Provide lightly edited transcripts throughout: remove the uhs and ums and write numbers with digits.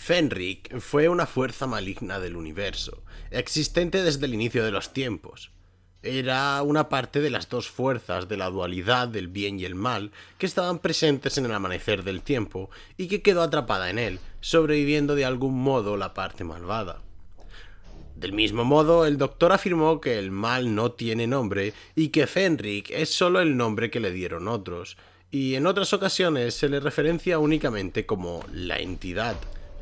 Fenric fue una fuerza maligna del universo, existente desde el inicio de los tiempos. Era una parte de las dos fuerzas de la dualidad del bien y el mal que estaban presentes en el amanecer del tiempo y que quedó atrapada en él, sobreviviendo de algún modo la parte malvada. Del mismo modo, el Doctor afirmó que el mal no tiene nombre y que Fenric es solo el nombre que le dieron otros, y en otras ocasiones se le referencia únicamente como la entidad.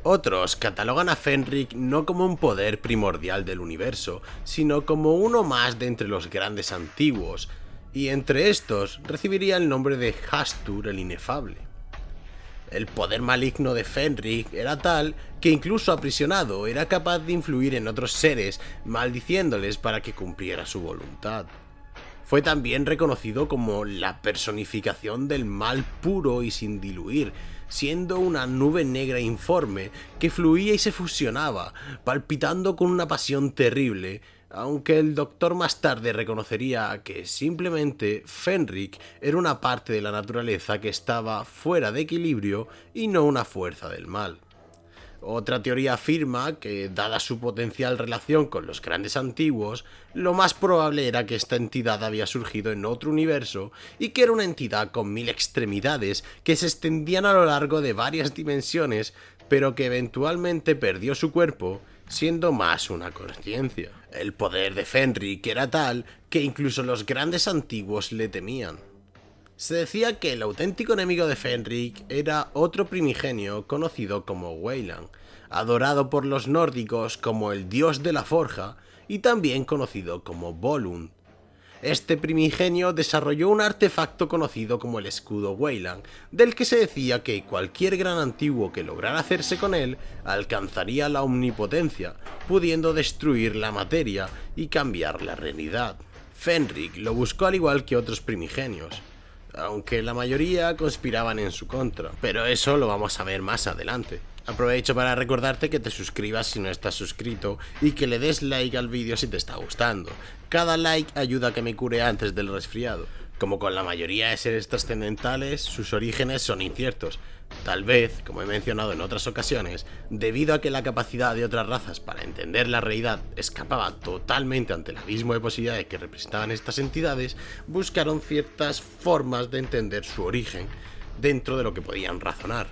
Otros catalogan a Fenric no como un poder primordial del universo, sino como uno más de entre los grandes antiguos, y entre estos recibiría el nombre de Hastur el Inefable. El poder maligno de Fenric era tal que incluso aprisionado era capaz de influir en otros seres, maldiciéndoles para que cumpliera su voluntad. Fue también reconocido como la personificación del mal puro y sin diluir, siendo una nube negra informe que fluía y se fusionaba, palpitando con una pasión terrible, aunque el Doctor más tarde reconocería que simplemente Fenric era una parte de la naturaleza que estaba fuera de equilibrio y no una fuerza del mal. Otra teoría afirma que, dada su potencial relación con los grandes antiguos, lo más probable era que esta entidad había surgido en otro universo y que era una entidad con 1000 extremidades que se extendían a lo largo de varias dimensiones, pero que eventualmente perdió su cuerpo, siendo más una conciencia. El poder de Fenric era tal que incluso los grandes antiguos le temían. Se decía que el auténtico enemigo de Fenric era otro primigenio conocido como Weyland, adorado por los nórdicos como el dios de la forja y también conocido como Volund. Este primigenio desarrolló un artefacto conocido como el escudo Weyland, del que se decía que cualquier gran antiguo que lograra hacerse con él alcanzaría la omnipotencia, pudiendo destruir la materia y cambiar la realidad. Fenric lo buscó al igual que otros primigenios, aunque la mayoría conspiraban en su contra, pero eso lo vamos a ver más adelante. Aprovecho para recordarte que te suscribas si no estás suscrito y que le des like al vídeo si te está gustando. Cada like ayuda a que me cure antes del resfriado. Como con la mayoría de seres trascendentales, sus orígenes son inciertos. Tal vez, como he mencionado en otras ocasiones, debido a que la capacidad de otras razas para entender la realidad escapaba totalmente ante el abismo de posibilidades que representaban estas entidades, buscaron ciertas formas de entender su origen dentro de lo que podían razonar.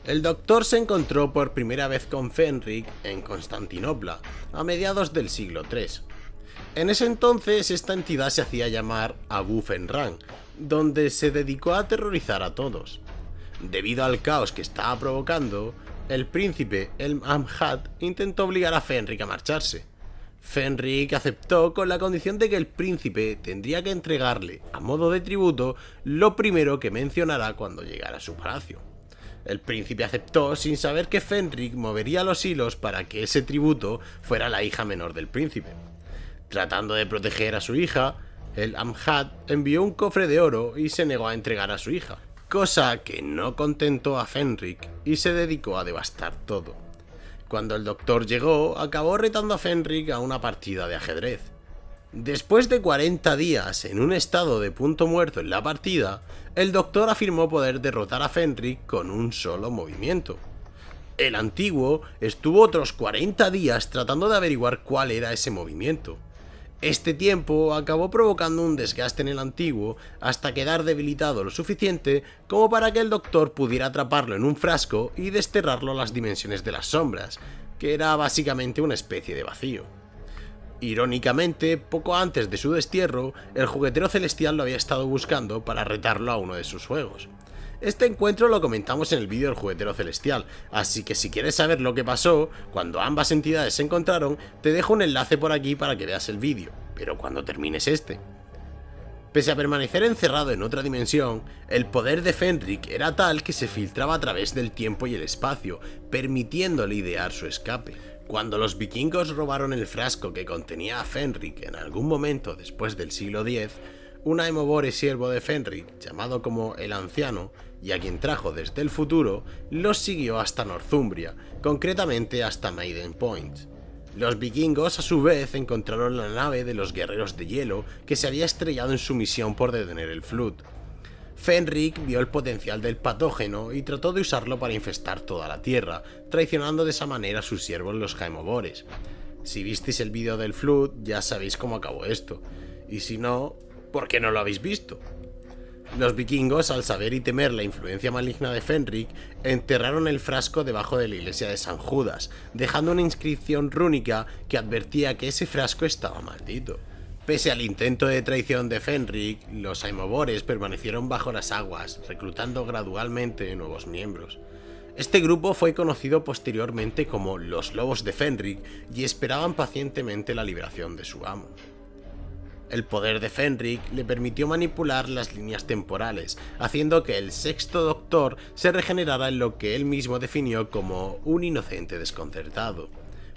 El Doctor se encontró por primera vez con Fenric en Constantinopla, a mediados del siglo III. En ese entonces esta entidad se hacía llamar Abu Fenran, donde se dedicó a aterrorizar a todos. Debido al caos que estaba provocando, el príncipe El Amjad intentó obligar a Fenric a marcharse. Fenric aceptó con la condición de que el príncipe tendría que entregarle, a modo de tributo, lo primero que mencionara cuando llegara a su palacio. El príncipe aceptó sin saber que Fenric movería los hilos para que ese tributo fuera la hija menor del príncipe. Tratando de proteger a su hija, el Amjad envió un cofre de oro y se negó a entregar a su hija, cosa que no contentó a Fenric y se dedicó a devastar todo. Cuando el Doctor llegó, acabó retando a Fenric a una partida de ajedrez. Después de 40 días en un estado de punto muerto en la partida, el Doctor afirmó poder derrotar a Fenric con un solo movimiento. El antiguo estuvo otros 40 días tratando de averiguar cuál era ese movimiento. Este tiempo acabó provocando un desgaste en el antiguo hasta quedar debilitado lo suficiente como para que el Doctor pudiera atraparlo en un frasco y desterrarlo a las dimensiones de las sombras, que era básicamente una especie de vacío. Irónicamente, poco antes de su destierro, el juguetero celestial lo había estado buscando para retarlo a uno de sus juegos. Este encuentro lo comentamos en el vídeo del juguetero celestial, así que si quieres saber lo que pasó cuando ambas entidades se encontraron, te dejo un enlace por aquí para que veas el vídeo, pero cuando termines este. Pese a permanecer encerrado en otra dimensión, el poder de Fenric era tal que se filtraba a través del tiempo y el espacio, permitiéndole idear su escape. Cuando los vikingos robaron el frasco que contenía a Fenric en algún momento después del siglo X, un Aemobore siervo de Fenric, llamado como el Anciano, y a quien trajo desde el futuro, los siguió hasta Northumbria, concretamente hasta Maiden Point. Los vikingos a su vez encontraron la nave de los guerreros de hielo que se había estrellado en su misión por detener el Flood. Fenric vio el potencial del patógeno y trató de usarlo para infestar toda la Tierra, traicionando de esa manera a sus siervos los Jaimobores. Si visteis el vídeo del Flood, ya sabéis cómo acabó esto, y si no, ¿por qué no lo habéis visto? Los vikingos, al saber y temer la influencia maligna de Fenric, enterraron el frasco debajo de la iglesia de San Judas, dejando una inscripción rúnica que advertía que ese frasco estaba maldito. Pese al intento de traición de Fenric, los Jaimobores permanecieron bajo las aguas, reclutando gradualmente nuevos miembros. Este grupo fue conocido posteriormente como los Lobos de Fenric y esperaban pacientemente la liberación de su amo. El poder de Fenric le permitió manipular las líneas temporales, haciendo que el sexto Doctor se regenerara en lo que él mismo definió como un inocente desconcertado.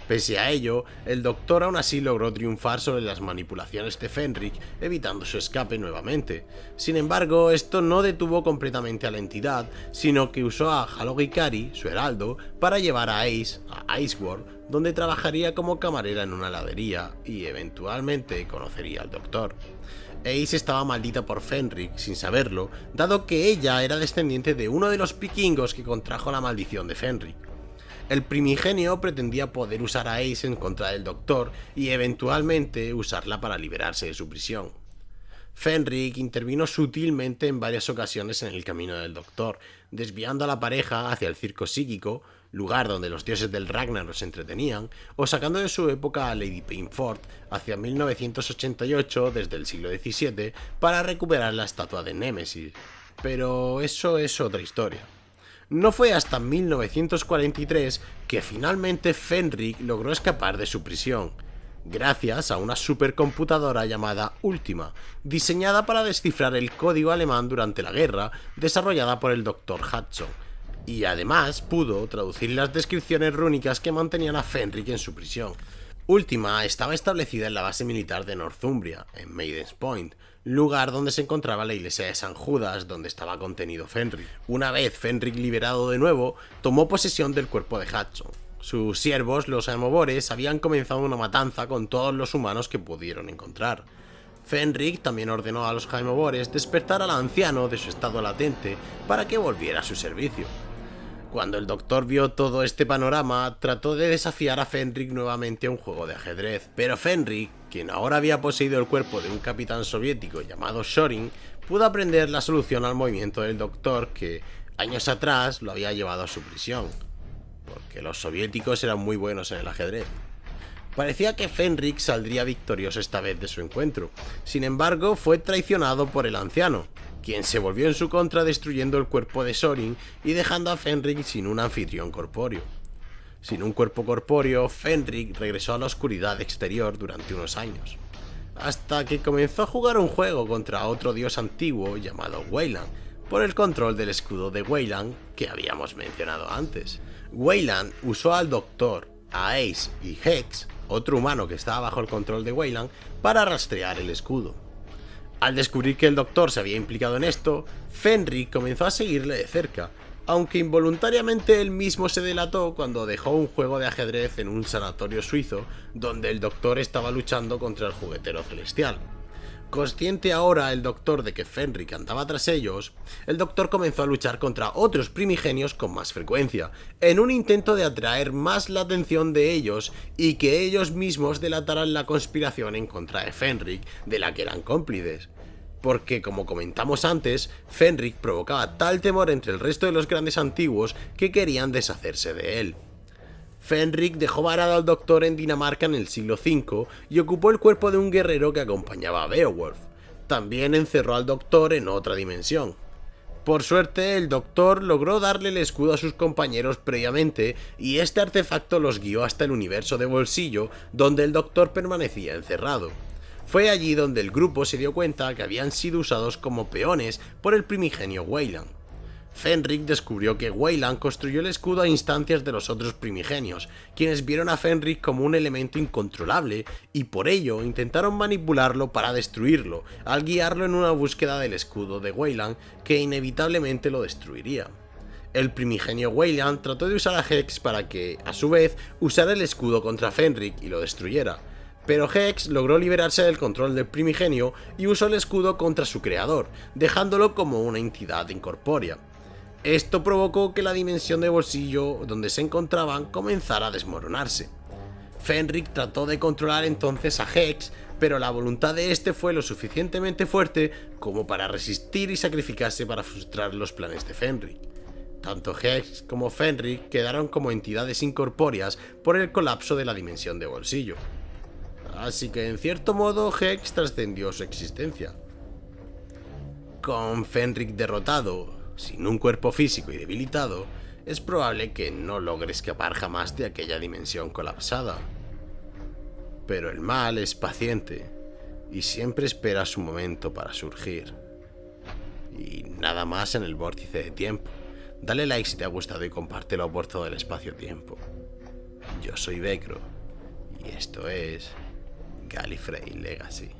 Pese a ello, el Doctor aún así logró triunfar sobre las manipulaciones de Fenric, evitando su escape nuevamente. Sin embargo, esto no detuvo completamente a la entidad, sino que usó a Halog-Ikari, su heraldo, para llevar a Ace a Iceworld, donde trabajaría como camarera en una heladería y eventualmente conocería al Doctor. Ace estaba maldita por Fenric sin saberlo, dado que ella era descendiente de uno de los vikingos que contrajo la maldición de Fenric. El primigenio pretendía poder usar a Ace en contra del Doctor y eventualmente usarla para liberarse de su prisión. Fenric intervino sutilmente en varias ocasiones en el camino del Doctor, desviando a la pareja hacia el circo psíquico, lugar donde los dioses del Ragnarok se entretenían, o sacando de su época a Lady Painford hacia 1988 desde el siglo XVII para recuperar la estatua de Némesis. Pero eso es otra historia. No fue hasta 1943 que finalmente Fenric logró escapar de su prisión, gracias a una supercomputadora llamada Ultima, diseñada para descifrar el código alemán durante la guerra, desarrollada por el Dr. Hudson, y además pudo traducir las descripciones rúnicas que mantenían a Fenric en su prisión. Ultima estaba establecida en la base militar de Northumbria, en Maiden's Point, lugar donde se encontraba la iglesia de San Judas, donde estaba contenido Fenric. Una vez Fenric liberado de nuevo, tomó posesión del cuerpo de Hudson. Sus siervos, los Jaimobores, habían comenzado una matanza con todos los humanos que pudieron encontrar. Fenric también ordenó a los Jaimobores despertar al anciano de su estado latente para que volviera a su servicio. Cuando el Doctor vio todo este panorama, trató de desafiar a Fenric nuevamente a un juego de ajedrez, pero Fenric, quien ahora había poseído el cuerpo de un capitán soviético llamado Shorin, pudo aprender la solución al movimiento del Doctor que, años atrás, lo había llevado a su prisión, porque los soviéticos eran muy buenos en el ajedrez. Parecía que Fenric saldría victorioso esta vez de su encuentro, sin embargo fue traicionado por el anciano, quien se volvió en su contra destruyendo el cuerpo de Sorin y dejando a Fenric sin un anfitrión corpóreo. Sin un cuerpo corpóreo, Fenric regresó a la oscuridad exterior durante unos años, hasta que comenzó a jugar un juego contra otro dios antiguo llamado Weyland, por el control del escudo de Weyland que habíamos mencionado antes. Weyland usó al Doctor, a Ace y Hex, otro humano que estaba bajo el control de Weyland, para rastrear el escudo. Al descubrir que el Doctor se había implicado en esto, Fenric comenzó a seguirle de cerca, aunque involuntariamente él mismo se delató cuando dejó un juego de ajedrez en un sanatorio suizo donde el Doctor estaba luchando contra el juguetero celestial. Consciente ahora el Doctor de que Fenric andaba tras ellos, el Doctor comenzó a luchar contra otros primigenios con más frecuencia, en un intento de atraer más la atención de ellos y que ellos mismos delataran la conspiración en contra de Fenric, de la que eran cómplices. Porque, como comentamos antes, Fenric provocaba tal temor entre el resto de los grandes antiguos que querían deshacerse de él. Fenric dejó varado al Doctor en Dinamarca en el siglo V y ocupó el cuerpo de un guerrero que acompañaba a Beowulf. También encerró al Doctor en otra dimensión. Por suerte, el Doctor logró darle el escudo a sus compañeros previamente y este artefacto los guió hasta el universo de bolsillo, donde el Doctor permanecía encerrado. Fue allí donde el grupo se dio cuenta que habían sido usados como peones por el primigenio Weyland. Fenric descubrió que Weyland construyó el escudo a instancias de los otros primigenios, quienes vieron a Fenric como un elemento incontrolable y por ello intentaron manipularlo para destruirlo, al guiarlo en una búsqueda del escudo de Weyland que inevitablemente lo destruiría. El primigenio Weyland trató de usar a Hex para que, a su vez, usara el escudo contra Fenric y lo destruyera, pero Hex logró liberarse del control del Primigenio y usó el escudo contra su creador, dejándolo como una entidad incorpórea. Esto provocó que la dimensión de bolsillo donde se encontraban comenzara a desmoronarse. Fenrir trató de controlar entonces a Hex, pero la voluntad de este fue lo suficientemente fuerte como para resistir y sacrificarse para frustrar los planes de Fenrir. Tanto Hex como Fenrir quedaron como entidades incorpóreas por el colapso de la dimensión de bolsillo. Así que en cierto modo Hex trascendió su existencia. Con Fenrir derrotado, sin un cuerpo físico y debilitado, es probable que no logre escapar jamás de aquella dimensión colapsada. Pero el mal es paciente y siempre espera su momento para surgir. Y nada más en el vórtice de tiempo. Dale like si te ha gustado y compártelo por todo el espacio-tiempo. Yo soy Vecro y esto es Gallifrey Legacy.